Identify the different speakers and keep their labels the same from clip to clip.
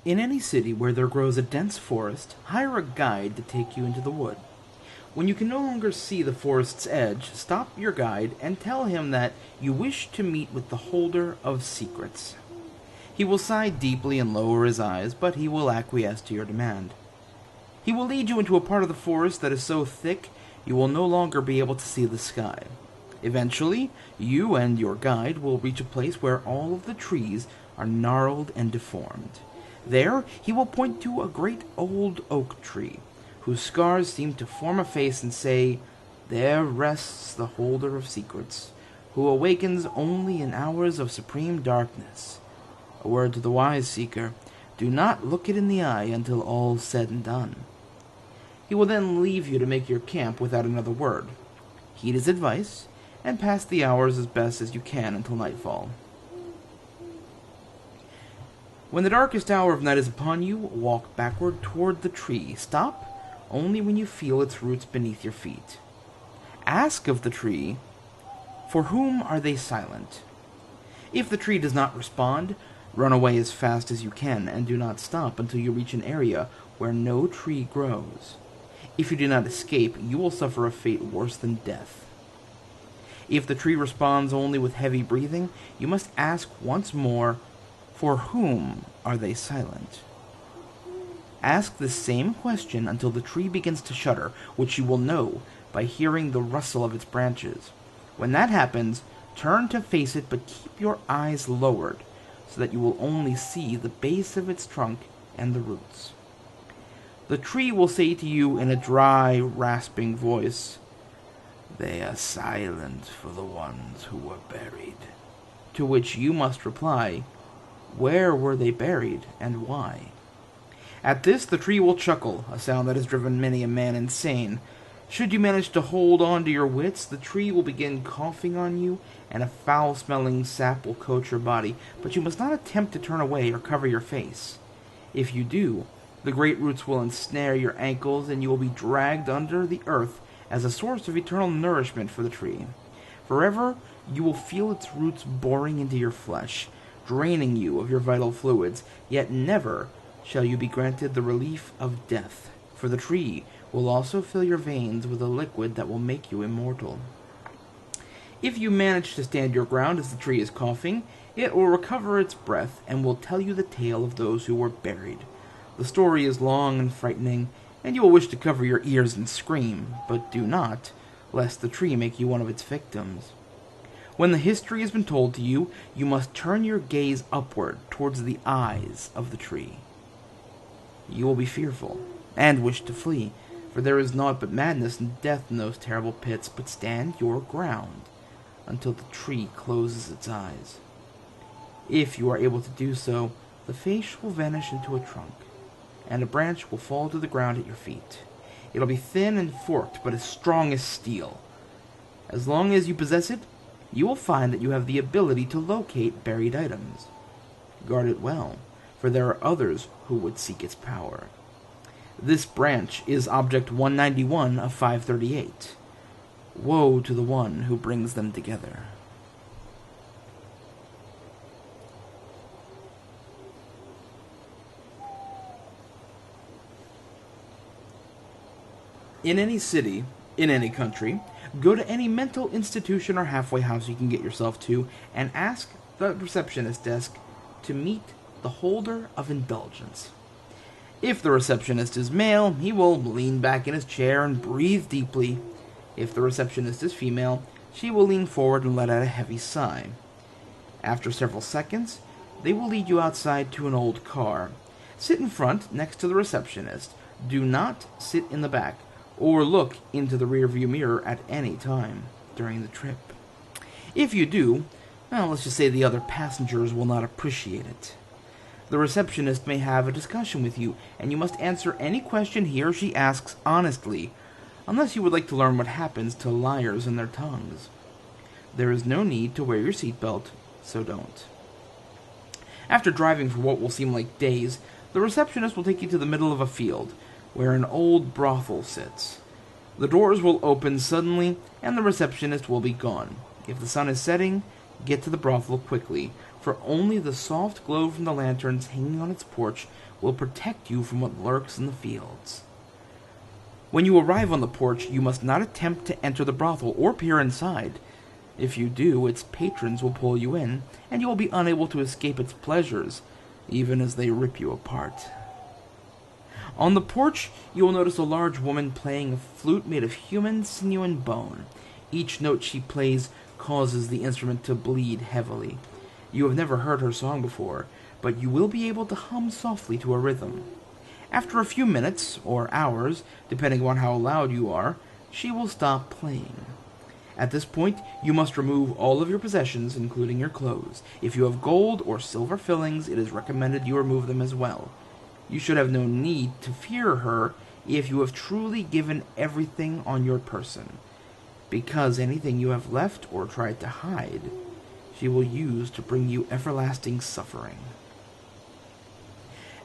Speaker 1: In any city where there grows a dense forest, hire a guide to take you into the wood. When you can no longer see the forest's edge, stop your guide and tell him that you wish to meet with the holder of secrets. He will sigh deeply and lower his eyes, but he will acquiesce to your demand. He will lead you into a part of the forest that is so thick you will no longer be able to see the sky. Eventually, you and your guide will reach a place where all of the trees are gnarled and deformed. There, he will point to a great old oak tree, whose scars seem to form a face and say, "There rests the holder of secrets, who awakens only in hours of supreme darkness." A word to the wise seeker, do not look it in the eye until all's said and done. He will then leave you to make your camp without another word. Heed his advice, and pass the hours as best as you can until nightfall. When the darkest hour of night is upon you, walk backward toward the tree. Stop only when you feel its roots beneath your feet. Ask of the tree, for whom are they silent? If the tree does not respond, run away as fast as you can, and do not stop until you reach an area where no tree grows. If you do not escape, you will suffer a fate worse than death. If the tree responds only with heavy breathing, you must ask once more, for whom are they silent? Ask the same question until the tree begins to shudder, which you will know by hearing the rustle of its branches. When that happens, turn to face it, but keep your eyes lowered, so that you will only see the base of its trunk and the roots. The tree will say to you in a dry, rasping voice, "They are silent for the ones who were buried." To which you must reply, "Where were they buried, and why?" At this, the tree will chuckle, a sound that has driven many a man insane. Should you manage to hold on to your wits, the tree will begin coughing on you, and a foul-smelling sap will coat your body, but you must not attempt to turn away or cover your face. If you do, the great roots will ensnare your ankles, and you will be dragged under the earth as a source of eternal nourishment for the tree. Forever, you will feel its roots boring into your flesh, draining you of your vital fluids, yet never shall you be granted the relief of death, for the tree will also fill your veins with a liquid that will make you immortal. If you manage to stand your ground as the tree is coughing, it will recover its breath and will tell you the tale of those who were buried. The story is long and frightening, and you will wish to cover your ears and scream, but do not, lest the tree make you one of its victims. When the history has been told to you, you must turn your gaze upward towards the eyes of the tree. You will be fearful, and wish to flee, for there is naught but madness and death in those terrible pits, but stand your ground until the tree closes its eyes. If you are able to do so, the face will vanish into a trunk, and a branch will fall to the ground at your feet. It'll be thin and forked, but as strong as steel. As long as you possess it, you will find that you have the ability to locate buried items. Guard it well, for there are others who would seek its power. This branch is Object 191 of 538. Woe to the one who brings them together. In any city, in any country, go to any mental institution or halfway house you can get yourself to, and ask the receptionist desk to meet the holder of indulgence. If the receptionist is male, he will lean back in his chair and breathe deeply. If the receptionist is female, she will lean forward and let out a heavy sigh. After several seconds, they will lead you outside to an old car. Sit in front, next to the receptionist. Do not sit in the back, or look into the rearview mirror at any time during the trip. If you do, well, let's just say the other passengers will not appreciate it. The receptionist may have a discussion with you, and you must answer any question he or she asks honestly, unless you would like to learn what happens to liars and their tongues. There is no need to wear your seatbelt, so don't. After driving for what will seem like days, the receptionist will take you to the middle of a field, where an old brothel sits. The doors will open suddenly, and the receptionist will be gone. If the sun is setting, Get to the brothel quickly, for only the soft glow from the lanterns hanging on its porch will protect you from what lurks in the fields. When you arrive on the porch, you must not attempt to enter the brothel or peer inside. If you do, its patrons will pull you in, and you will be unable to escape its pleasures, even as they rip you apart. On the porch, you will notice a large woman playing a flute made of human sinew and bone. Each note she plays causes the instrument to bleed heavily. You have never heard her song before, but you will be able to hum softly to a rhythm. After a few minutes, or hours, depending on how loud you are, she will stop playing. At this point, you must remove all of your possessions, including your clothes. If you have gold or silver fillings, it is recommended you remove them as well. You should have no need to fear her if you have truly given everything on your person, because anything you have left or tried to hide, she will use to bring you everlasting suffering.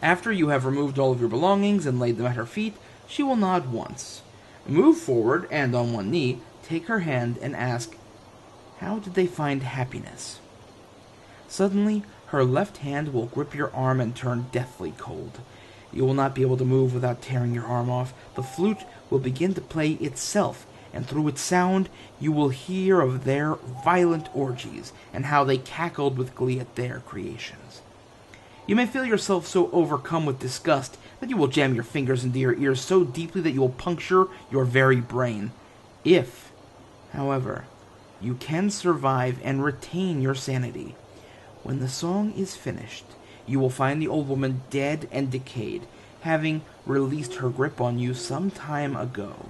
Speaker 1: After you have removed all of your belongings and laid them at her feet, she will nod once. Move forward, and on one knee, take her hand and ask, "How did they find happiness?" Suddenly, her left hand will grip your arm and turn deathly cold. You will not be able to move without tearing your arm off. The flute will begin to play itself, and through its sound you will hear of their violent orgies, and how they cackled with glee at their creations. You may feel yourself so overcome with disgust that you will jam your fingers into your ears so deeply that you will puncture your very brain. If, however, you can survive and retain your sanity, when the song is finished, you will find the old woman dead and decayed, having released her grip on you some time ago.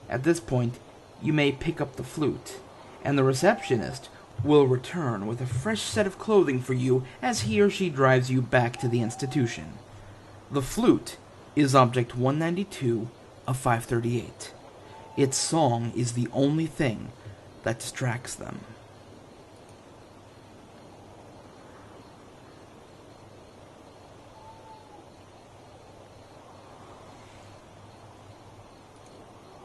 Speaker 1: At this point, you may pick up the flute, and the receptionist will return with a fresh set of clothing for you as he or she drives you back to the institution. The flute is Object 192 of 538. Its song is the only thing that distracts them.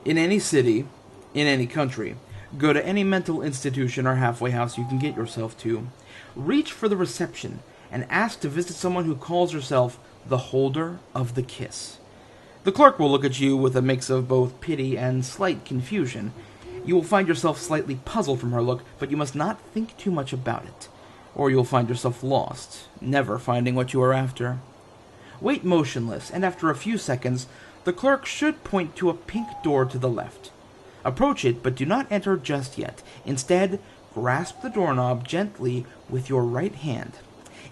Speaker 1: In any city, in any country, go to any mental institution or halfway house you can get yourself to. Reach for the reception and ask to visit someone who calls herself the holder of the kiss. The clerk will look at you with a mix of both pity and slight confusion. You will find yourself slightly puzzled from her look, but you must not think too much about it, or you'll find yourself lost, never finding what you are after. Wait motionless, and after a few seconds, the clerk should point to a pink door to the left. Approach it, but do not enter just yet. Instead, grasp the doorknob gently with your right hand.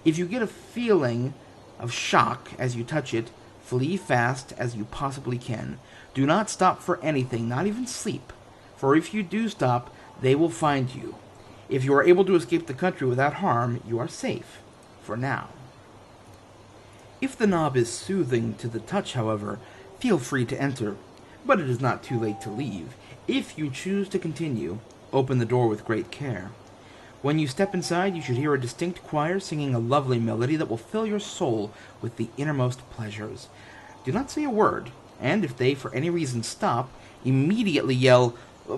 Speaker 1: If you get a feeling of shock as you touch it, flee fast as you possibly can. Do not stop for anything, not even sleep, for if you do stop, they will find you. If you are able to escape the country without harm, you are safe, for now. If the knob is soothing to the touch, however, feel free to enter, but it is not too late to leave. If you choose to continue, open the door with great care. When you step inside, you should hear a distinct choir singing a lovely melody that will fill your soul with the innermost pleasures. Do not say a word, and if they for any reason stop, immediately yell,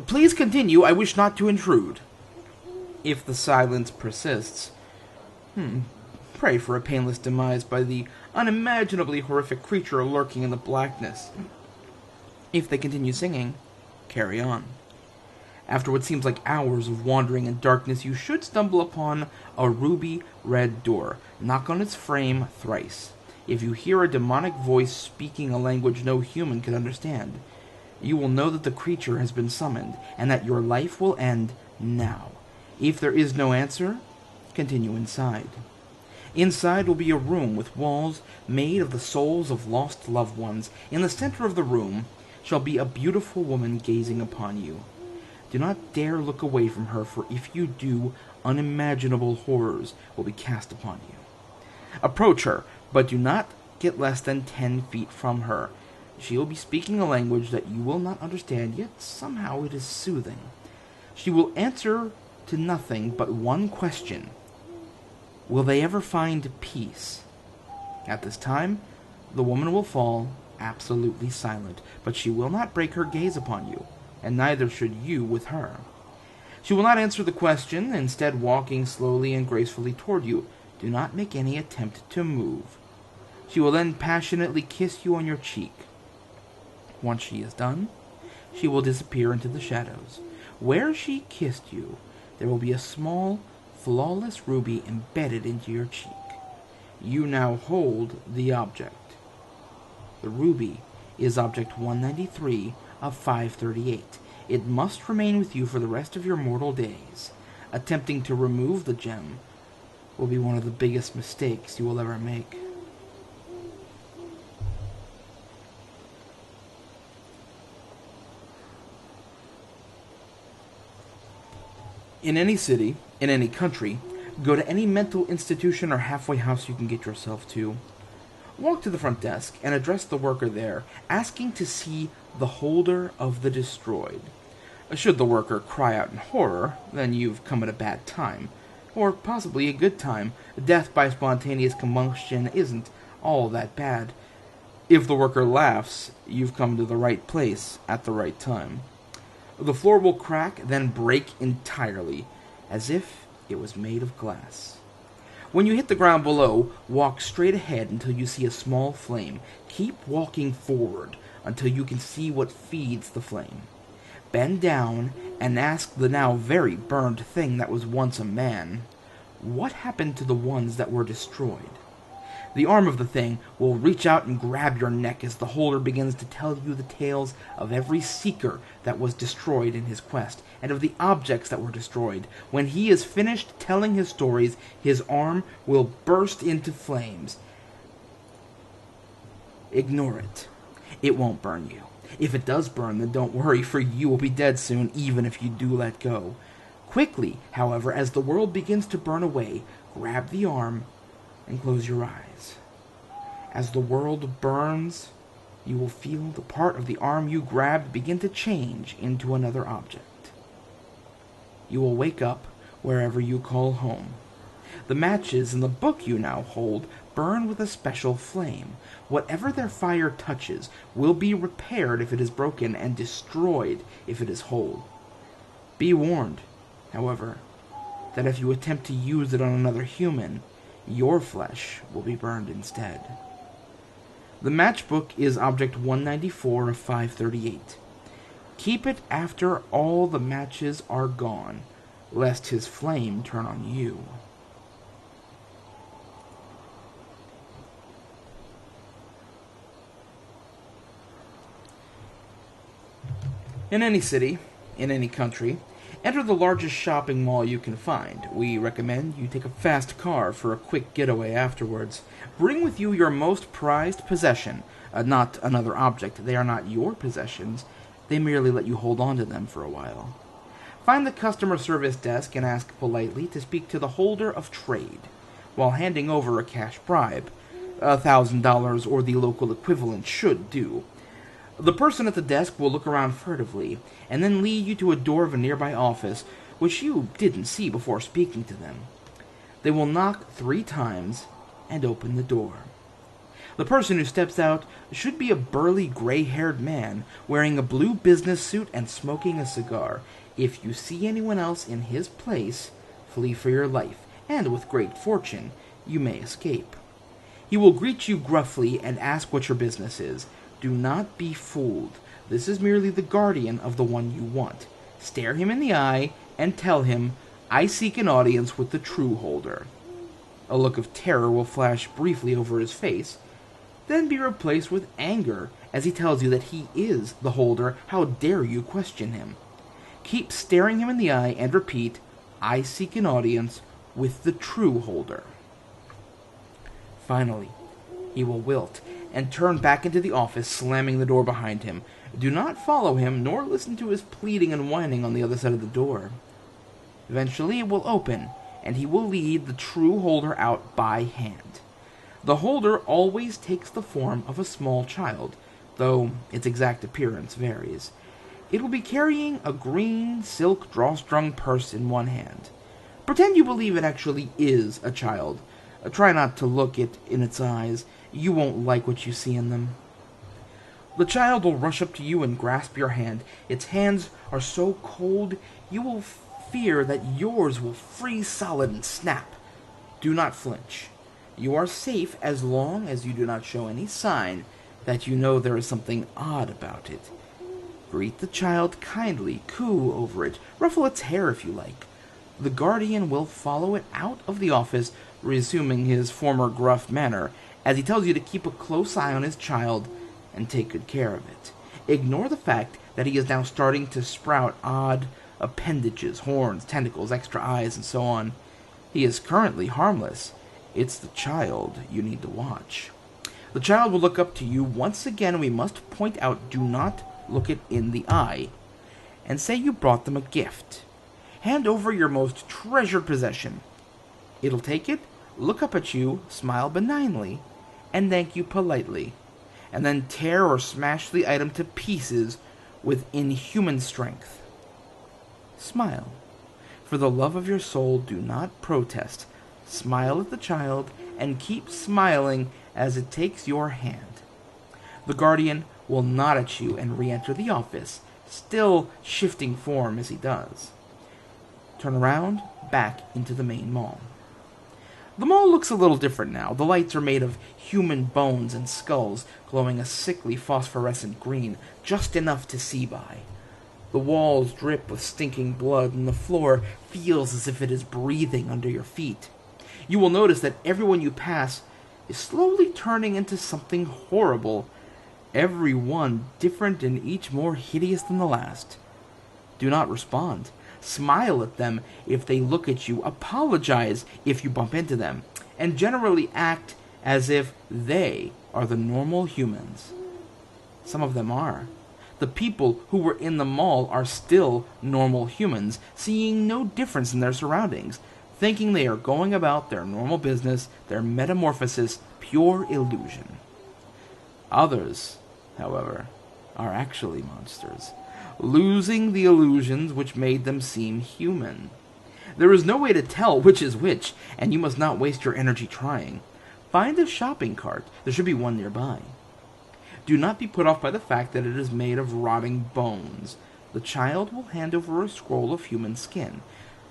Speaker 1: "Please continue, I wish not to intrude." If the silence persists, pray for a painless demise by the unimaginably horrific creature lurking in the blackness. If they continue singing, carry on. After what seems like hours of wandering in darkness, you should stumble upon a ruby red door. Knock on its frame thrice. If you hear a demonic voice speaking a language no human can understand, you will know that the creature has been summoned, and that your life will end now. If there is no answer, continue inside. Inside will be a room with walls made of the souls of lost loved ones. In the center of the room shall be a beautiful woman gazing upon you. Do not dare look away from her, for if you do, unimaginable horrors will be cast upon you. Approach her, but do not get less than 10 feet from her. She will be speaking a language that you will not understand, yet somehow it is soothing. She will answer to nothing but one question. Will they ever find peace? At this time, the woman will fall absolutely silent, but she will not break her gaze upon you, and neither should you with her. She will not answer the question, instead walking slowly and gracefully toward you. Do not make any attempt to move. She will then passionately kiss you on your cheek. Once she is done, she will disappear into the shadows. Where she kissed you, there will be a small, flawless ruby embedded into your cheek. You now hold the object. The ruby is object 193 of 538. It must remain with you for the rest of your mortal days. Attempting to remove the gem will be one of the biggest mistakes you will ever make. In any city, in any country, go to any mental institution or halfway house you can get yourself to. Walk to the front desk and address the worker there, asking to see the holder of the destroyed. Should the worker cry out in horror, then you've come at a bad time. Or possibly a good time. Death by spontaneous combustion isn't all that bad. If the worker laughs, you've come to the right place at the right time. The floor will crack, then break entirely, as if it was made of glass. When you hit the ground below, walk straight ahead until you see a small flame. Keep walking forward until you can see what feeds the flame. Bend down and ask the now very burned thing that was once a man, what happened to the ones that were destroyed? The arm of the thing will reach out and grab your neck as the holder begins to tell you the tales of every seeker that was destroyed in his quest, and of the objects that were destroyed. When he is finished telling his stories, his arm will burst into flames. Ignore it. It won't burn you. If it does burn, then don't worry, for you will be dead soon, even if you do let go. Quickly, however, as the world begins to burn away, grab the arm and close your eyes. As the world burns, you will feel the part of the arm you grabbed begin to change into another object. You will wake up wherever you call home. The matches in the book you now hold burn with a special flame. Whatever their fire touches will be repaired if it is broken and destroyed if it is whole. Be warned, however, that if you attempt to use it on another human, your flesh will be burned instead. The matchbook is object 194 of 538. Keep it after all the matches are gone, lest his flame turn on you. In any city, in any country, enter the largest shopping mall you can find. We recommend you take a fast car for a quick getaway afterwards. Bring with you your most prized possession, not another object. They are not your possessions. They merely let you hold on to them for a while. Find the customer service desk and ask politely to speak to the holder of trade, while handing over a cash bribe. $1,000 or the local equivalent should do. The person at the desk will look around furtively, and then lead you to a door of a nearby office, which you didn't see before speaking to them. They will knock 3 times and open the door. The person who steps out should be a burly, gray-haired man, wearing a blue business suit and smoking a cigar. If you see anyone else in his place, flee for your life, and with great fortune, you may escape. He will greet you gruffly and ask what your business is. Do not be fooled. This is merely the guardian of the one you want. Stare him in the eye and tell him, I seek an audience with the true holder. A look of terror will flash briefly over his face, then be replaced with anger as he tells you that he is the holder. How dare you question him? Keep staring him in the eye and repeat, I seek an audience with the true holder. Finally, he will wilt and turn back into the office, slamming the door behind him. Do not follow him, nor listen to his pleading and whining on the other side of the door. Eventually it will open, and he will lead the true holder out by hand. The holder always takes the form of a small child, though its exact appearance varies. It will be carrying a green silk drawstring purse in one hand. Pretend you believe it actually is a child. Try not to look it in its eyes. You won't like what you see in them. The child will rush up to you and grasp your hand. Its hands are so cold you will fear that yours will freeze solid and snap. Do not flinch. You are safe as long as you do not show any sign that you know there is something odd about it. Greet the child kindly, coo over it, ruffle its hair if you like. The guardian will follow it out of the office, resuming his former gruff manner, as he tells you to keep a close eye on his child and take good care of it. Ignore the fact that he is now starting to sprout odd appendages, horns, tentacles, extra eyes, and so on. He is currently harmless. It's the child you need to watch. The child will look up to you. Once again, we must point out, do not look it in the eye, and say you brought them a gift. Hand over your most treasured possession. It'll take it, look up at you, smile benignly, and thank you politely, and then tear or smash the item to pieces with inhuman strength. Smile. For the love of your soul, do not protest. Smile at the child, and keep smiling as it takes your hand. The guardian will nod at you and re-enter the office, still shifting form as he does. Turn around, back into the main mall. The mall looks a little different now. The lights are made of human bones and skulls, glowing a sickly phosphorescent green, just enough to see by. The walls drip with stinking blood, and the floor feels as if it is breathing under your feet. You will notice that everyone you pass is slowly turning into something horrible, every one different and each more hideous than the last. Do not respond. Smile at them if they look at you, apologize if you bump into them, and generally act as if they are the normal humans. Some of them are. The people who were in the mall are still normal humans, seeing no difference in their surroundings, thinking they are going about their normal business, their metamorphosis, pure illusion. Others, however, are actually monsters, losing the illusions which made them seem human. There is no way to tell which is which, and you must not waste your energy trying. Find a shopping cart. There should be one nearby. Do not be put off by the fact that it is made of rotting bones. The child will hand over a scroll of human skin.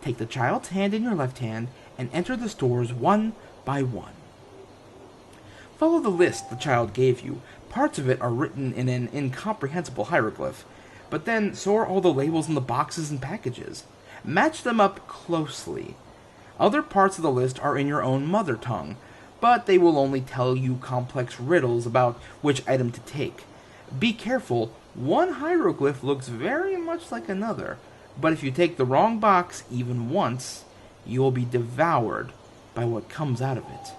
Speaker 1: Take the child's hand in your left hand and enter the stores one by one. Follow the list the child gave you. Parts of it are written in an incomprehensible hieroglyph, but then so are all the labels in the boxes and packages. Match them up closely. Other parts of the list are in your own mother tongue, but they will only tell you complex riddles about which item to take. Be careful, one hieroglyph looks very much like another, but if you take the wrong box even once, you will be devoured by what comes out of it.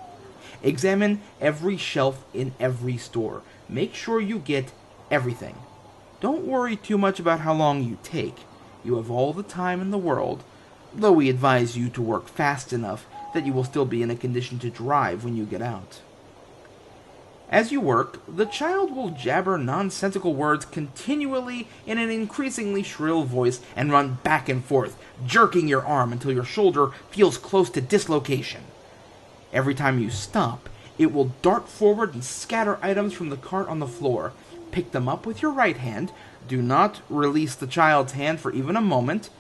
Speaker 1: Examine every shelf in every store. Make sure you get everything. Don't worry too much about how long you take. You have all the time in the world, though we advise you to work fast enough that you will still be in a condition to drive when you get out. As you work, the child will jabber nonsensical words continually in an increasingly shrill voice and run back and forth, jerking your arm until your shoulder feels close to dislocation. Every time you stop, it will dart forward and scatter items from the cart on the floor. Pick them up with your right hand. Do not release the child's hand for even a moment.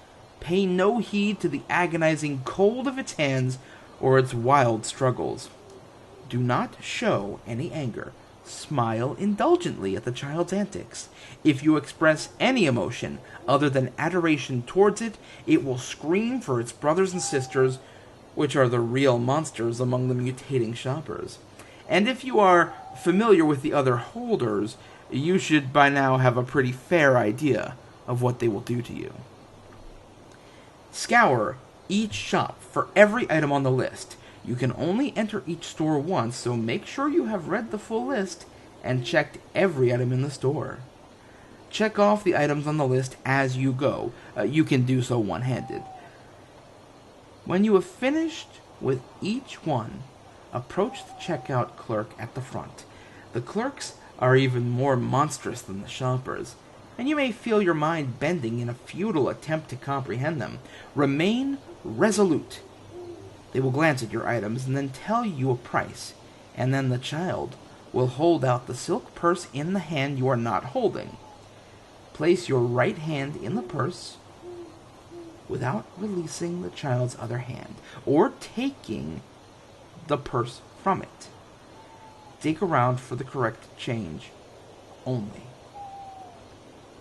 Speaker 1: Pay no heed to the agonizing cold of its hands or its wild struggles. Do not show any anger. Smile indulgently at the child's antics. If you express any emotion other than adoration towards it, it will scream for its brothers and sisters, which are the real monsters among the mutating shoppers. And if you are familiar with the other holders, you should by now have a pretty fair idea of what they will do to you. Scour each shop for every item on the list. You can only enter each store once, so make sure you have read the full list and checked every item in the store. Check off the items on the list as you go. You can do so one-handed. When you have finished with each one, approach the checkout clerk at the front. The clerks are even more monstrous than the shoppers, and you may feel your mind bending in a futile attempt to comprehend them. Remain resolute. They will glance at your items and then tell you a price, and then the child will hold out the silk purse in the hand you are not holding. Place your right hand in the purse, without releasing the child's other hand or taking the purse from it. Dig around for the correct change only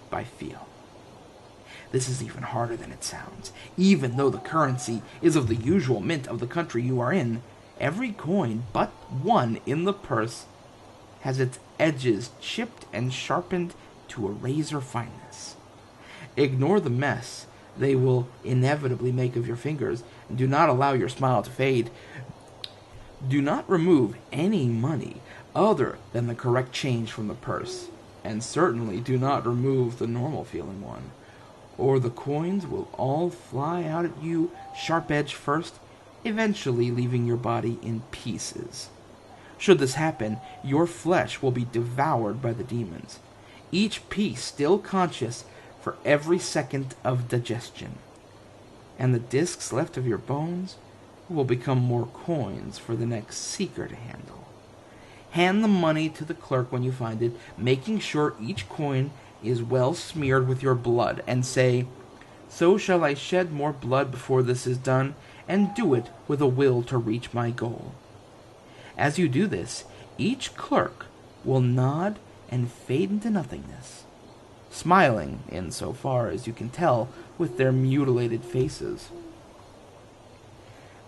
Speaker 1: by feel. This is even harder than it sounds. Even though the currency is of the usual mint of the country you are in, every coin but one in the purse has its edges chipped and sharpened to a razor fineness. Ignore the mess they will inevitably make of your fingers, and do not allow your smile to fade. Do not remove any money other than the correct change from the purse, and certainly do not remove the normal feeling one, or the coins will all fly out at you sharp edge first, eventually leaving your body in pieces. Should this happen, your flesh will be devoured by the demons, each piece still conscious for every second of digestion, and the discs left of your bones will become more coins for the next seeker to handle. Hand the money to the clerk when you find it, making sure each coin is well smeared with your blood, and say, "So shall I shed more blood before this is done, and do it with a will to reach my goal." As you do this, each clerk will nod and fade into nothingness, smiling in so far as you can tell with their mutilated faces.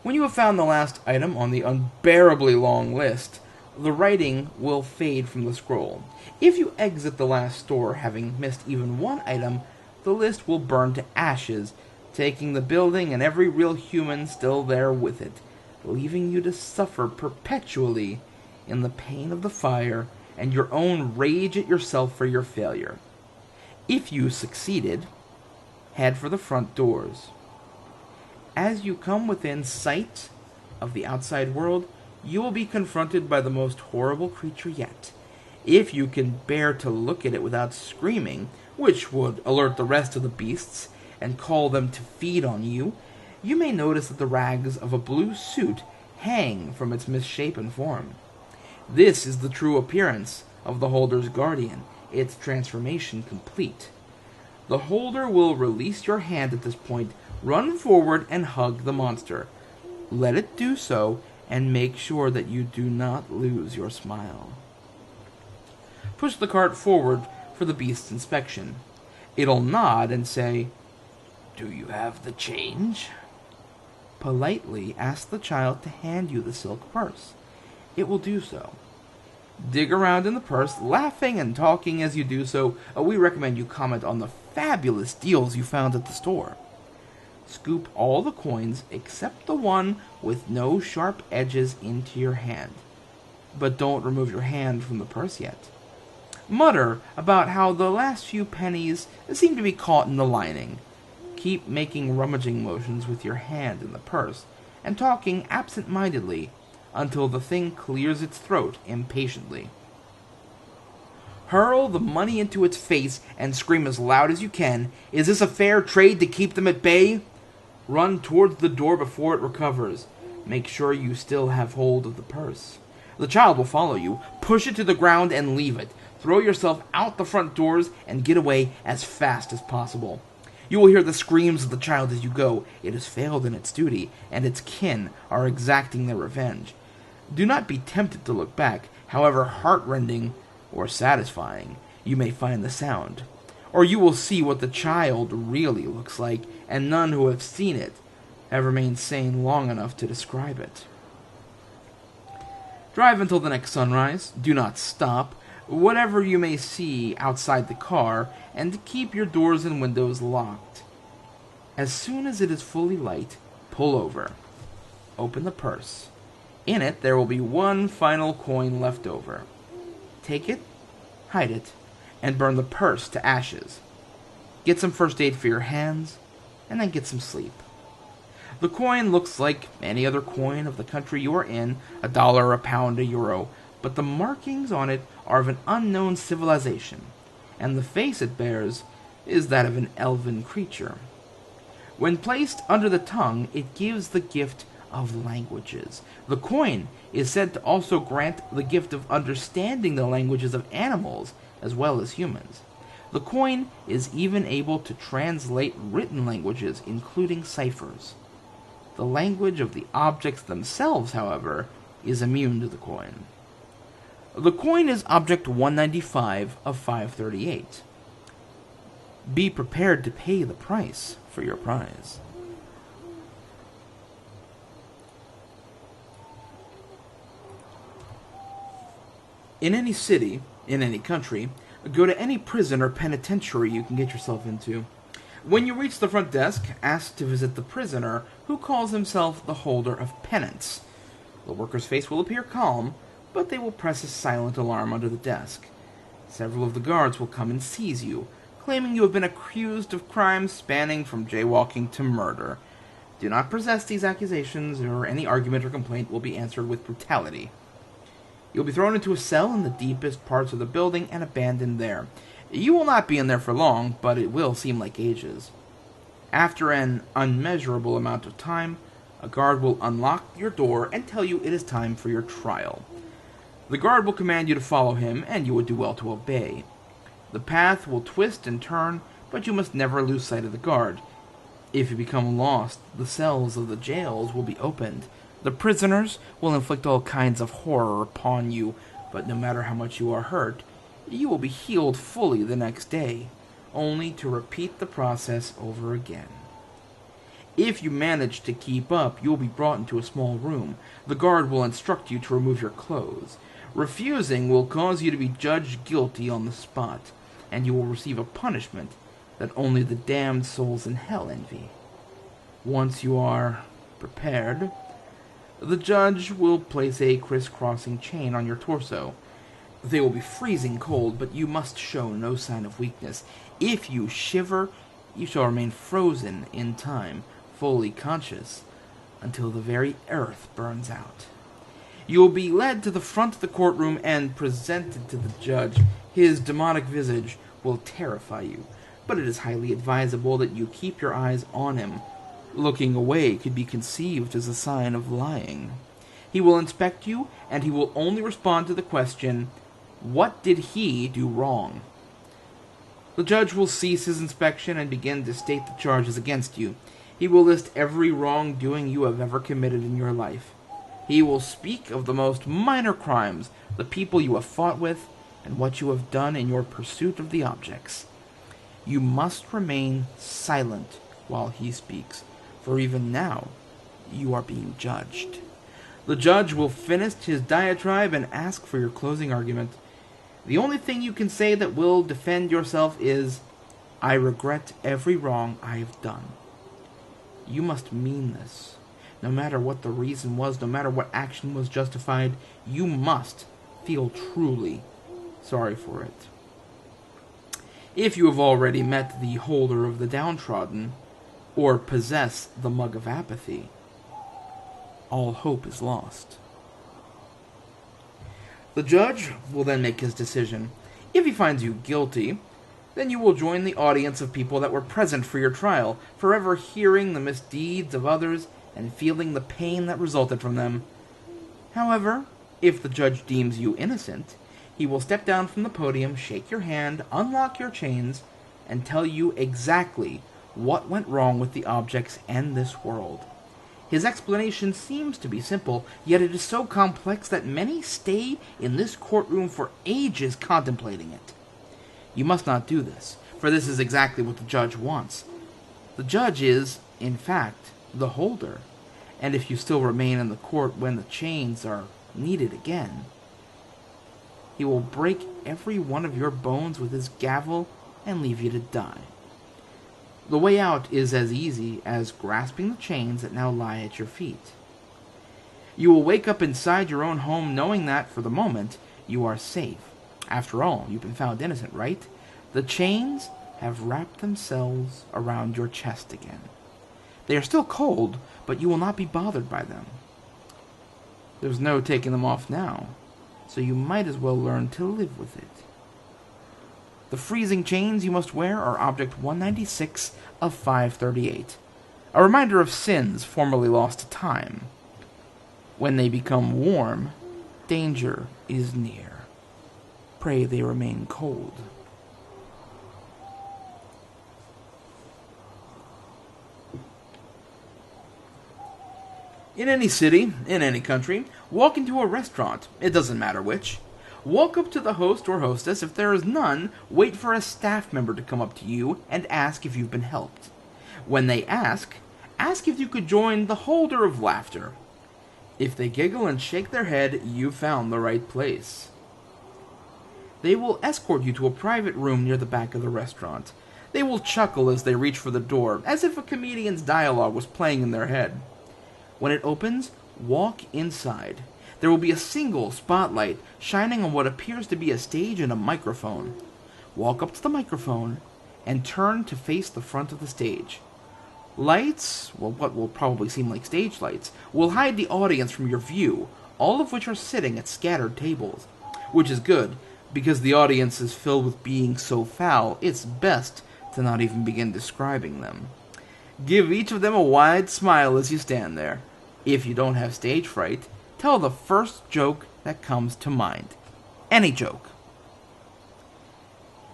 Speaker 1: When you have found the last item on the unbearably long list, the writing will fade from the scroll. If you exit the last store having missed even one item, the list will burn to ashes, taking the building and every real human still there with it, leaving you to suffer perpetually in the pain of the fire and your own rage at yourself for your failure. If you succeeded, head for the front doors. As you come within sight of the outside world, you will be confronted by the most horrible creature yet. If you can bear to look at it without screaming, which would alert the rest of the beasts and call them to feed on you, you may notice that the rags of a blue suit hang from its misshapen form. This is the true appearance of the holder's guardian, its transformation complete. The holder will release your hand at this point, run forward and hug the monster. Let it do so, and make sure that you do not lose your smile. Push the cart forward for the beast's inspection. It'll nod and say, "Do you have the change?" Politely ask the child to hand you the silk purse. It will do so. Dig around in the purse, laughing and talking as you do so. We recommend you comment on the fabulous deals you found at the store. Scoop all the coins except the one with no sharp edges into your hand. But don't remove your hand from the purse yet. Mutter about how the last few pennies seem to be caught in the lining. Keep making rummaging motions with your hand in the purse, and talking absent-mindedly until the thing clears its throat impatiently. Hurl the money into its face and scream as loud as you can, "Is this a fair trade to keep them at bay?" Run towards the door before it recovers. Make sure you still have hold of the purse. The child will follow you. Push it to the ground and leave it. Throw yourself out the front doors and get away as fast as possible. You will hear the screams of the child as you go. It has failed in its duty, and its kin are exacting their revenge. Do not be tempted to look back, however heartrending or satisfying you may find the sound, or you will see what the child really looks like, and none who have seen it have remained sane long enough to describe it. Drive until the next sunrise. Do not stop. Whatever you may see outside the car, and keep your doors and windows locked. As soon as it is fully light, pull over. Open the purse. In it, there will be one final coin left over. Take it, hide it, and burn the purse to ashes. Get some first aid for your hands, and then get some sleep. The coin looks like any other coin of the country you are in, $1, a pound, a euro, but the markings on it are of an unknown civilization, and the face it bears is that of an elven creature. When placed under the tongue, it gives the gift of languages. The coin is said to also grant the gift of understanding the languages of animals as well as humans. The coin is even able to translate written languages, including ciphers. The language of the objects themselves, however, is immune to the coin. The coin is Object 195 of 538. Be prepared to pay the price for your prize. In any city, in any country, go to any prison or penitentiary you can get yourself into. When you reach the front desk, ask to visit the prisoner, who calls himself the holder of penance. The worker's face will appear calm, but they will press a silent alarm under the desk. Several of the guards will come and seize you, claiming you have been accused of crimes spanning from jaywalking to murder. Do not possess these accusations, or any argument or complaint will be answered with brutality. You'll be thrown into a cell in the deepest parts of the building and abandoned there. You will not be in there for long, but it will seem like ages. After an unmeasurable amount of time, a guard will unlock your door and tell you it is time for your trial. The guard will command you to follow him, and you would do well to obey. The path will twist and turn, but you must never lose sight of the guard. If you become lost, the cells of the jails will be opened. The prisoners will inflict all kinds of horror upon you, but no matter how much you are hurt, you will be healed fully the next day, only to repeat the process over again. If you manage to keep up, you will be brought into a small room. The guard will instruct you to remove your clothes. Refusing will cause you to be judged guilty on the spot, and you will receive a punishment that only the damned souls in hell envy. Once you are prepared, the judge will place a crisscrossing chain on your torso. They will be freezing cold, but you must show no sign of weakness. If you shiver, you shall remain frozen in time, fully conscious, until the very earth burns out. You will be led to the front of the courtroom and presented to the judge. His demonic visage will terrify you, but it is highly advisable that you keep your eyes on him. Looking away could be conceived as a sign of lying. He will inspect you, and he will only respond to the question, "What did he do wrong?" The judge will cease his inspection and begin to state the charges against you. He will list every wrongdoing you have ever committed in your life. He will speak of the most minor crimes, the people you have fought with, and what you have done in your pursuit of the objects. You must remain silent while he speaks, for even now you are being judged. The judge will finish his diatribe and ask for your closing argument. The only thing you can say that will defend yourself is, "I regret every wrong I have done." You must mean this. No matter what the reason was, no matter what action was justified, you must feel truly sorry for it. If you have already met the holder of the downtrodden, or possess the mug of apathy, all hope is lost. The judge will then make his decision. If he finds you guilty, then you will join the audience of people that were present for your trial, forever hearing the misdeeds of others and feeling the pain that resulted from them. However, if the judge deems you innocent, he will step down from the podium, shake your hand, unlock your chains, and tell you exactly what went wrong with the objects and this world. His explanation seems to be simple, yet it is so complex that many stay in this courtroom for ages contemplating it. You must not do this, for this is exactly what the judge wants. The judge is, in fact, the holder, and if you still remain in the court when the chains are needed again, he will break every one of your bones with his gavel and leave you to die. The way out is as easy as grasping the chains that now lie at your feet. You will wake up inside your own home knowing that, for the moment, you are safe. After all, you've been found innocent, right? The chains have wrapped themselves around your chest again. They are still cold, but you will not be bothered by them. There's no taking them off now, so you might as well learn to live with it. The freezing chains you must wear are Object 196 of 538, a reminder of sins formerly lost to time. When they become warm, danger is near. Pray they remain cold. In any city, in any country, walk into a restaurant, it doesn't matter which. Walk up to the host or hostess. If there is none, wait for a staff member to come up to you and ask if you've been helped. When they ask if you could join the holder of laughter. If they giggle and shake their head, you've found the right place. They will escort you to a private room near the back of the restaurant. They will chuckle as they reach for the door, as if a comedian's dialogue was playing in their head. When it opens, walk inside. There will be a single spotlight shining on what appears to be a stage and a microphone. Walk up to the microphone and turn to face the front of the stage. Lights, well, what will probably seem like stage lights, will hide the audience from your view, all of which are sitting at scattered tables. Which is good, because the audience is filled with beings so foul, it's best to not even begin describing them. Give each of them a wide smile as you stand there. If you don't have stage fright, tell the first joke that comes to mind. Any joke.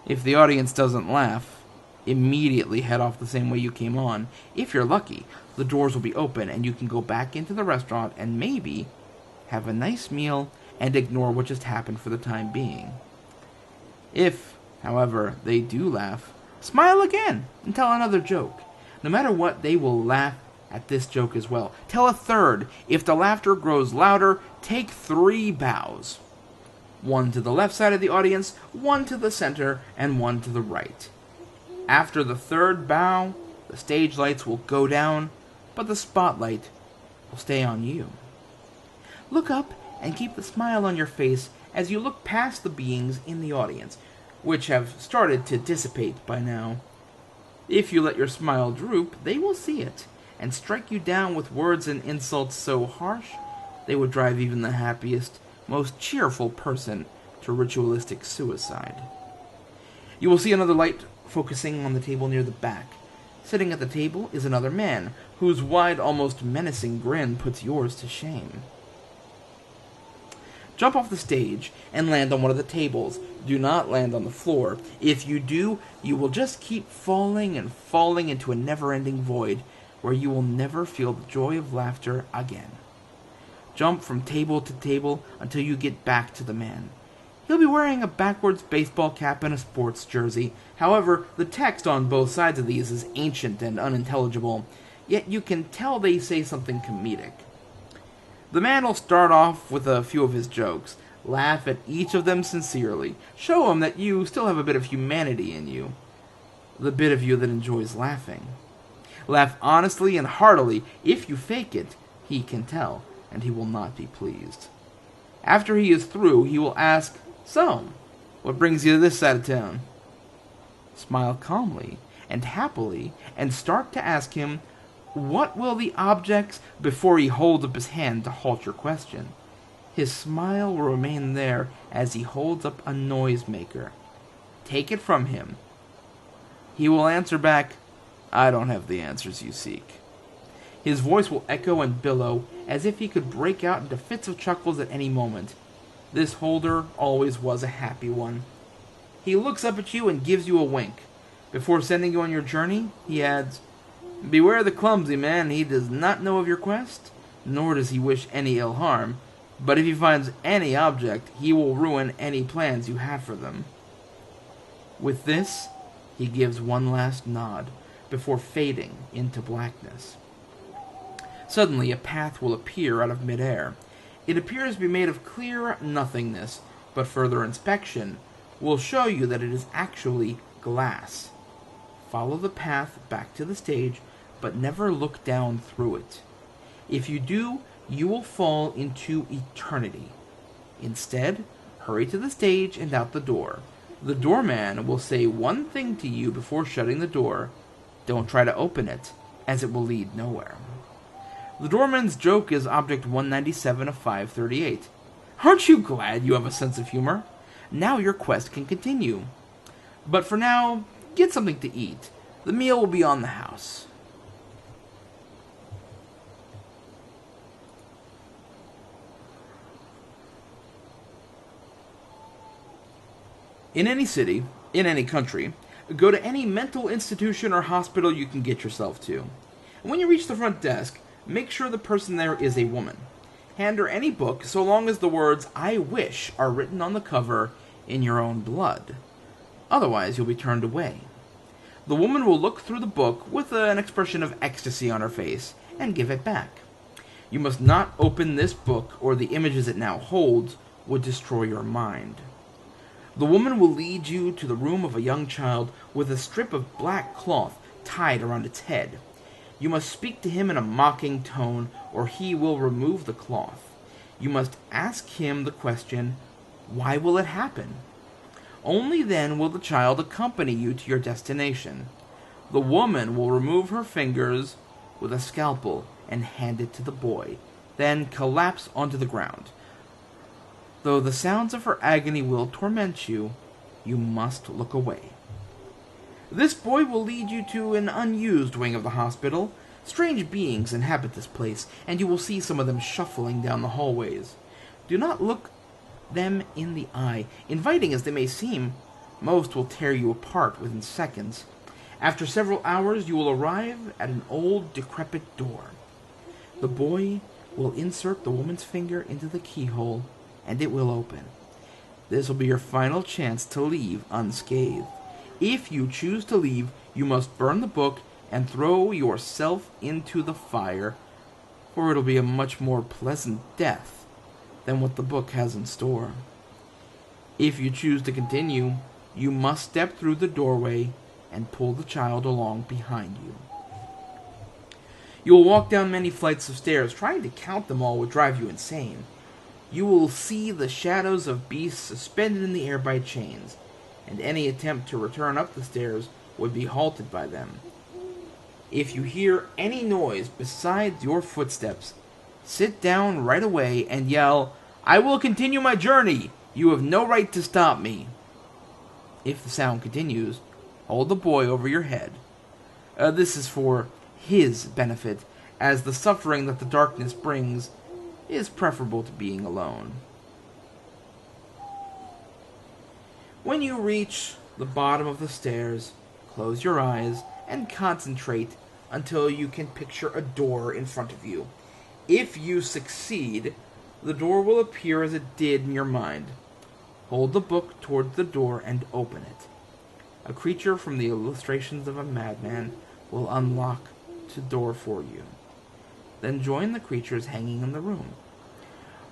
Speaker 1: If the audience doesn't laugh, immediately head off the same way you came on. If you're lucky, the doors will be open and you can go back into the restaurant and maybe have a nice meal and ignore what just happened for the time being. If, however, they do laugh, smile again and tell another joke. No matter what, they will laugh at this joke as well. Tell a third. If the laughter grows louder, take 3 bows. 1 to the left side of the audience, 1 to the center, and 1 to the right. After the 3rd bow, the stage lights will go down, but the spotlight will stay on you. Look up and keep the smile on your face as you look past the beings in the audience, which have started to dissipate by now. If you let your smile droop, they will see it, and strike you down with words and insults so harsh they would drive even the happiest, most cheerful person to ritualistic suicide. You will see another light focusing on the table near the back. Sitting at the table is another man, whose wide, almost menacing grin puts yours to shame. Jump off the stage and land on one of the tables. Do not land on the floor. If you do, you will just keep falling and falling into a never-ending void where you will never feel the joy of laughter again. Jump from table to table until you get back to the man. He'll be wearing a backwards baseball cap and a sports jersey. However, the text on both sides of these is ancient and unintelligible, yet you can tell they say something comedic. The man will start off with a few of his jokes. Laugh at each of them sincerely. Show him that you still have a bit of humanity in you. The bit of you that enjoys laughing. Laugh honestly and heartily. If you fake it, he can tell, and he will not be pleased. After he is through, he will ask, "So, what brings you to this side of town?" Smile calmly and happily, and start to ask him, "What will the objects," before he holds up his hand to halt your question. His smile will remain there as he holds up a noisemaker. Take it from him. He will answer back, "I don't have the answers you seek." His voice will echo and billow as if he could break out into fits of chuckles at any moment. This holder always was a happy one. He looks up at you and gives you a wink. Before sending you on your journey, he adds, "Beware the clumsy man. He does not know of your quest, nor does he wish any ill harm. But if he finds any object, he will ruin any plans you have for them." With this, he gives one last nod before fading into blackness. Suddenly, a path will appear out of midair. It appears to be made of clear nothingness, but further inspection will show you that it is actually glass. Follow the path back to the stage, but never look down through it. If you do, you will fall into eternity. Instead, hurry to the stage and out the door. The doorman will say one thing to you before shutting the door. Don't try to open it, as it will lead nowhere. The doorman's joke is object 197 of 538. Aren't you glad you have a sense of humor? Now your quest can continue. But for now, get something to eat. The meal will be on the house. In any city, in any country, go to any mental institution or hospital you can get yourself to. And when you reach the front desk, Make sure the person there is a woman. Hand her any book so long as the words "I wish" are written on the cover in your own blood. Otherwise, you'll be turned away. The woman will look through the book with an expression of ecstasy on her face and give it back. You must not open this book, or the images it now holds would destroy your mind. The woman will lead you to the room of a young child with a strip of black cloth tied around its head. You must speak to him in a mocking tone, or he will remove the cloth. You must ask him the question, "Why will it happen?" Only then will the child accompany you to your destination. The woman will remove her fingers with a scalpel and hand it to the boy, then collapse onto the ground. Though the sounds of her agony will torment you, you must look away. This boy will lead you to an unused wing of the hospital. Strange beings inhabit this place, and you will see some of them shuffling down the hallways. Do not look them in the eye. Inviting as they may seem, most will tear you apart within seconds. After several hours, you will arrive at an old, decrepit door. The boy will insert the woman's finger into the keyhole, and it will open. This will be your final chance to leave unscathed. If you choose to leave, you must burn the book and throw yourself into the fire, for it'll be a much more pleasant death than what the book has in store. If you choose to continue, you must step through the doorway and pull the child along behind you. You will walk down many flights of stairs. Trying to count them all would drive you insane. You will see the shadows of beasts suspended in the air by chains, and any attempt to return up the stairs would be halted by them. If you hear any noise besides your footsteps, sit down right away and yell, "I will continue my journey! You have no right to stop me!" If the sound continues, hold the boy over your head. This is for his benefit, as the suffering that the darkness brings is preferable to being alone. When you reach the bottom of the stairs, close your eyes and concentrate until you can picture a door in front of you. If you succeed, the door will appear as it did in your mind. Hold the book toward the door and open it. A creature from the illustrations of a madman will unlock the door for you. Then join the creatures hanging in the room.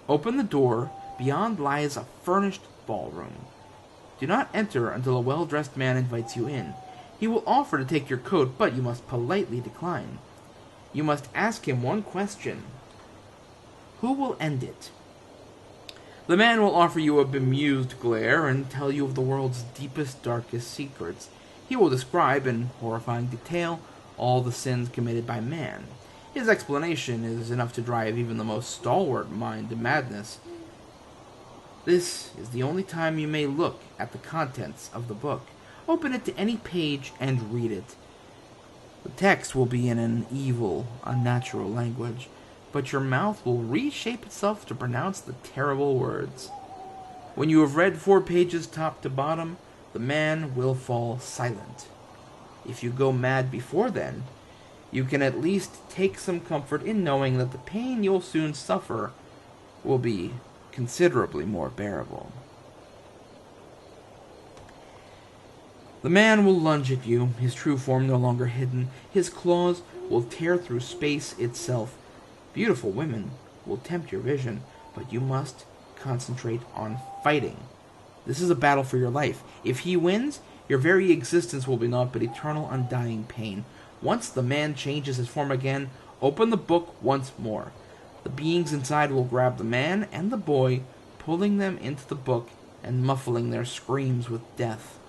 Speaker 1: Open the door. Beyond lies a furnished ballroom. Do not enter until a well-dressed man invites you in. He will offer to take your coat, but you must politely decline. You must ask him one question. Who will end it? The man will offer you a bemused glare and tell you of the world's deepest, darkest secrets. He will describe in horrifying detail all the sins committed by man. His explanation is enough to drive even the most stalwart mind to madness. This is the only time you may look at the contents of the book. Open it to any page and read it. The text will be in an evil, unnatural language, but your mouth will reshape itself to pronounce the terrible words. When you have read 4 pages top to bottom, the man will fall silent. If you go mad before then, you can at least take some comfort in knowing that the pain you'll soon suffer will be considerably more bearable. The man will lunge at you, his true form no longer hidden. His claws will tear through space itself. Beautiful women will tempt your vision, but you must concentrate on fighting. This is a battle for your life. If he wins, your very existence will be naught but eternal, undying pain. Once the man changes his form again, open the book once more. The beings inside will grab the man and the boy, pulling them into the book and muffling their screams with death.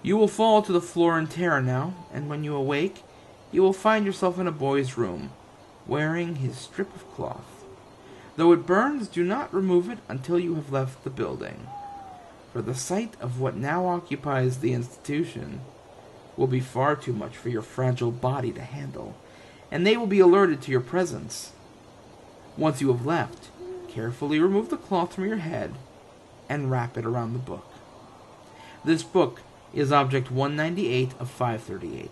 Speaker 1: You will fall to the floor in terror now, and when you awake, you will find yourself in a boy's room, wearing his strip of cloth. Though it burns, do not remove it until you have left the building, for the sight of what now occupies the institution will be far too much for your fragile body to handle, and they will be alerted to your presence. Once you have left, carefully remove the cloth from your head and wrap it around the book. This book is Object 198 of 538.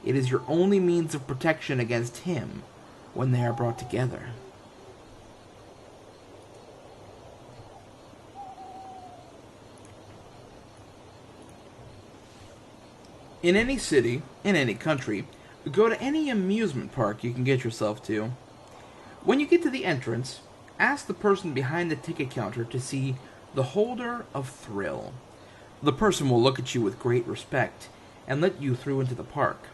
Speaker 1: It is your only means of protection against him when they are brought together. In any city, in any country, go to any amusement park you can get yourself to. When you get to the entrance, ask the person behind the ticket counter to see the holder of thrill. The person will look at you with great respect and let you through into the park.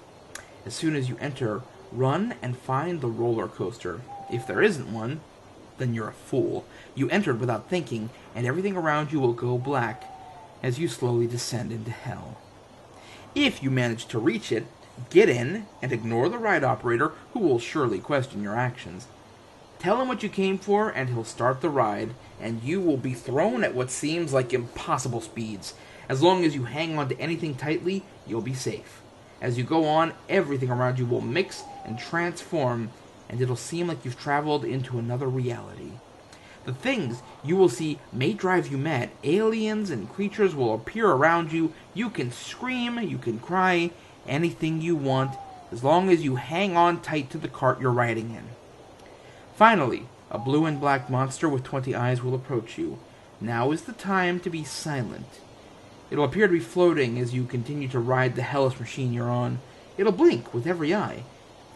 Speaker 1: As soon as you enter, run and find the roller coaster. If there isn't one, then you're a fool. You entered without thinking, and everything around you will go black as you slowly descend into hell. If you manage to reach it, get in and ignore the ride operator, who will surely question your actions. Tell him what you came for and he'll start the ride, and you will be thrown at what seems like impossible speeds. As long as you hang on to anything tightly, you'll be safe. As you go on, everything around you will mix and transform, and it'll seem like you've traveled into another reality. The things you will see may drive you mad. Aliens and creatures will appear around you. You can scream, you can cry, anything you want, as long as you hang on tight to the cart you're riding in. Finally, a blue and black monster with 20 eyes will approach you. Now is the time to be silent. It'll appear to be floating as you continue to ride the hellish machine you're on. It'll blink with every eye.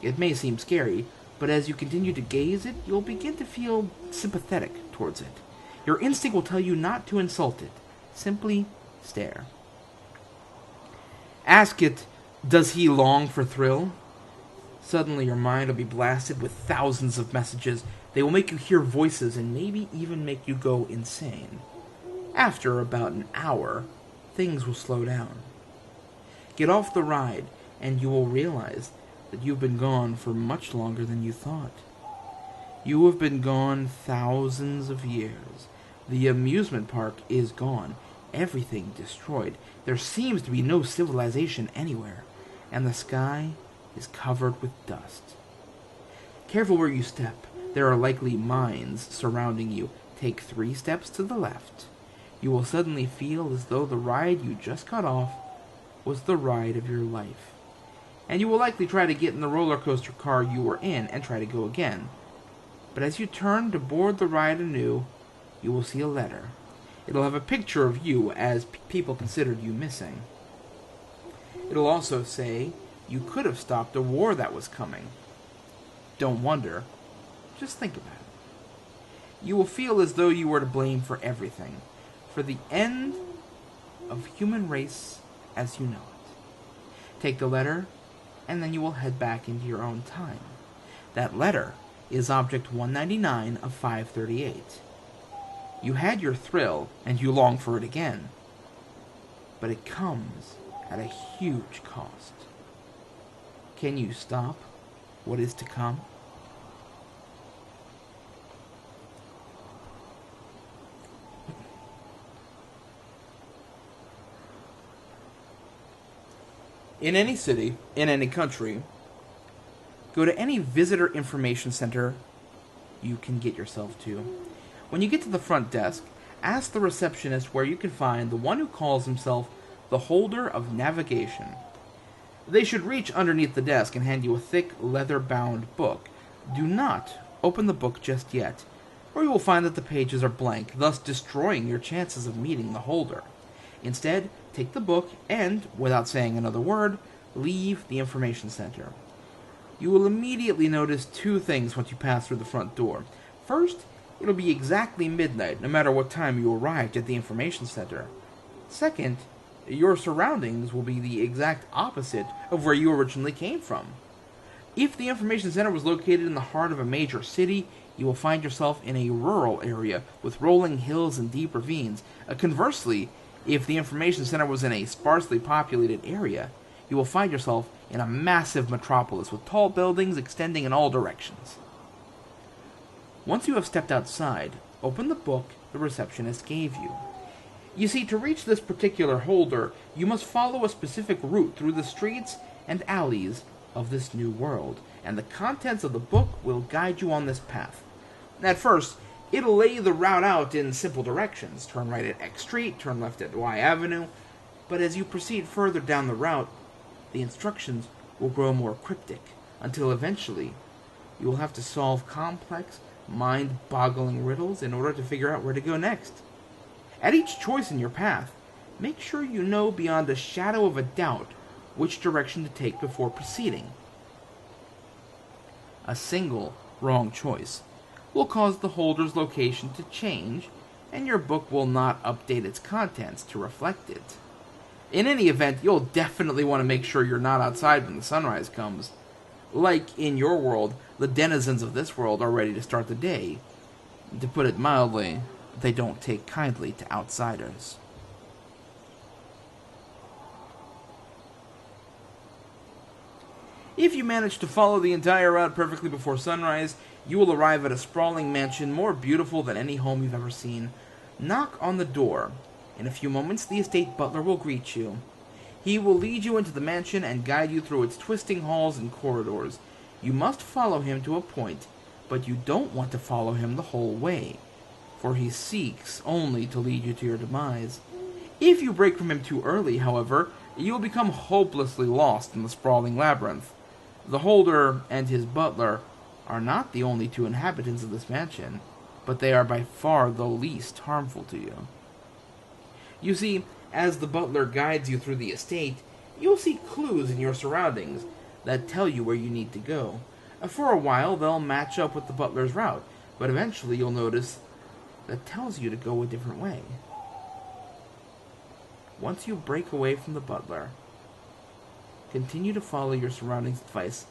Speaker 1: It may seem scary, but as you continue to gaze it, you'll begin to feel sympathetic towards it. Your instinct will tell you not to insult it. Simply stare. Ask it, does he long for thrill? Suddenly your mind will be blasted with thousands of messages. They will make you hear voices and maybe even make you go insane. After about an hour, things will slow down. Get off the ride, and you will realize that you've been gone for much longer than you thought. You have been gone thousands of years. The amusement park is gone, everything destroyed. There seems to be no civilization anywhere, and the sky is covered with dust. Careful where you step. There are likely mines surrounding you. Take 3 steps to the left. You will suddenly feel as though the ride you just got off was the ride of your life. And you will likely try to get in the roller coaster car you were in and try to go again. But as you turn to board the ride anew, you will see a letter. It'll have a picture of you as people considered you missing. It'll also say you could have stopped a war that was coming. Don't wonder. Just think about it. You will feel as though you were to blame for everything. For the end of human race as you know it. Take the letter, and then you will head back into your own time. That letter is Object 199 of 538. You had your thrill, and you long for it again. But it comes at a huge cost. Can you stop what is to come? In any city, in any country, go to any visitor information center you can get yourself to. When you get to the front desk, ask the receptionist where you can find the one who calls himself the holder of navigation. They should reach underneath the desk and hand you a thick, leather-bound book. Do not open the book just yet, or you will find that the pages are blank, thus destroying your chances of meeting the holder. Instead, take the book and, without saying another word, leave the information center. You will immediately notice 2 things once you pass through the front door. First, it'll be exactly midnight, no matter what time you arrived at the information center. Second, your surroundings will be the exact opposite of where you originally came from. If the information center was located in the heart of a major city, you will find yourself in a rural area with rolling hills and deep ravines. Conversely, if the information center was in a sparsely populated area, you will find yourself in a massive metropolis with tall buildings extending in all directions. Once you have stepped outside, open the book the receptionist gave you. You see, to reach this particular holder, you must follow a specific route through the streets and alleys of this new world, and the contents of the book will guide you on this path. At first, it'll lay the route out in simple directions. Turn right at X Street, turn left at Y Avenue. But as you proceed further down the route, the instructions will grow more cryptic, until eventually You will have to solve complex, mind-boggling riddles in order to figure out where to go next. At each choice in your path, make sure you know beyond a shadow of a doubt which direction to take before proceeding. A single wrong choice will cause the holder's location to change, and your book will not update its contents to reflect it. In any event, you'll definitely want to make sure you're not outside when the sunrise comes. Like in your world, the denizens of this world are ready to start the day. To put it mildly, they don't take kindly to outsiders. If you manage to follow the entire route perfectly before sunrise, you will arrive at a sprawling mansion more beautiful than any home you've ever seen. Knock on the door. In a few moments, the estate butler will greet you. He will lead you into the mansion and guide you through its twisting halls and corridors. You must follow him to a point, but you don't want to follow him the whole way, for he seeks only to lead you to your demise. If you break from him too early, however, you will become hopelessly lost in the sprawling labyrinth. The holder and his butler are not the only two inhabitants of this mansion, but they are by far the least harmful to you. You see, as the butler guides you through the estate, you'll see clues in your surroundings that tell you where you need to go. For a while, they'll match up with the butler's route, but eventually you'll notice that tells you to go a different way. Once you break away from the butler, continue to follow your surroundings' advice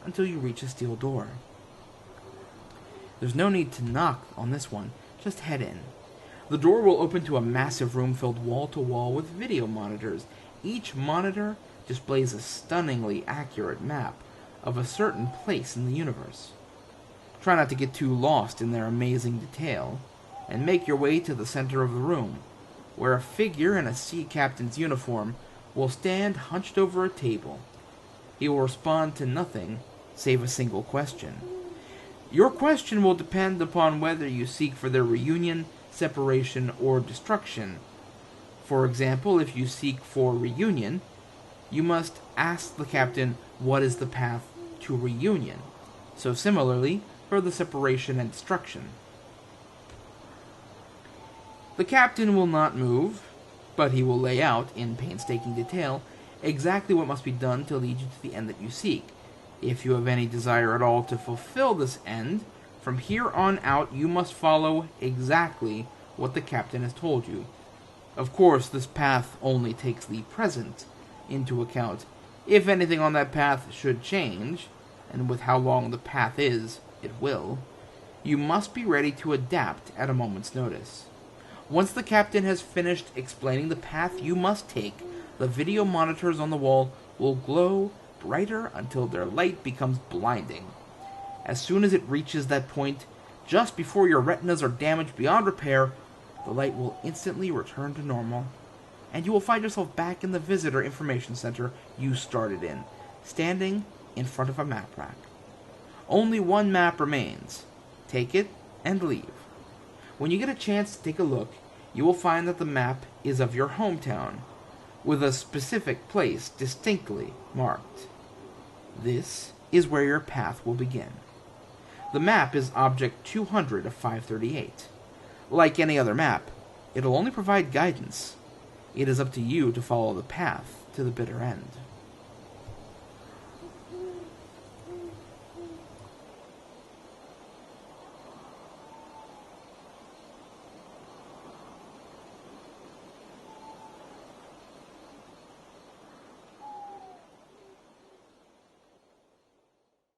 Speaker 1: until you reach a steel door. There's no need to knock on this one, just head in. The door will open to a massive room filled wall-to-wall with video monitors. Each monitor displays a stunningly accurate map of a certain place in the universe. Try not to get too lost in their amazing detail, and make your way to the center of the room, where a figure in a sea captain's uniform will stand hunched over a table. He will respond to nothing save a single question. Your question will depend upon whether you seek for their reunion, separation, or destruction. For example, if you seek for reunion, you must ask the captain what is the path to reunion. So similarly, for the separation and destruction. The captain will not move, but he will lay out, in painstaking detail, exactly what must be done to lead you to the end that you seek. If you have any desire at all to fulfill this end, from here on out you must follow exactly what the captain has told you. Of course, this path only takes the present into account. If anything on that path should change, and with how long the path is, it will, you must be ready to adapt at a moment's notice. Once the captain has finished explaining the path you must take, the video monitors on the wall will glow brighter until their light becomes blinding. As soon as it reaches that point, just before your retinas are damaged beyond repair, the light will instantly return to normal, and you will find yourself back in the visitor information center you started in, standing in front of a map rack. Only one map remains. Take it and leave. When you get a chance to take a look, you will find that the map is of your hometown, with a specific place distinctly marked. This is where your path will begin. The map is Object 200 of 538. Like any other map, it'll only provide guidance. It is up to you to follow the path to the bitter end.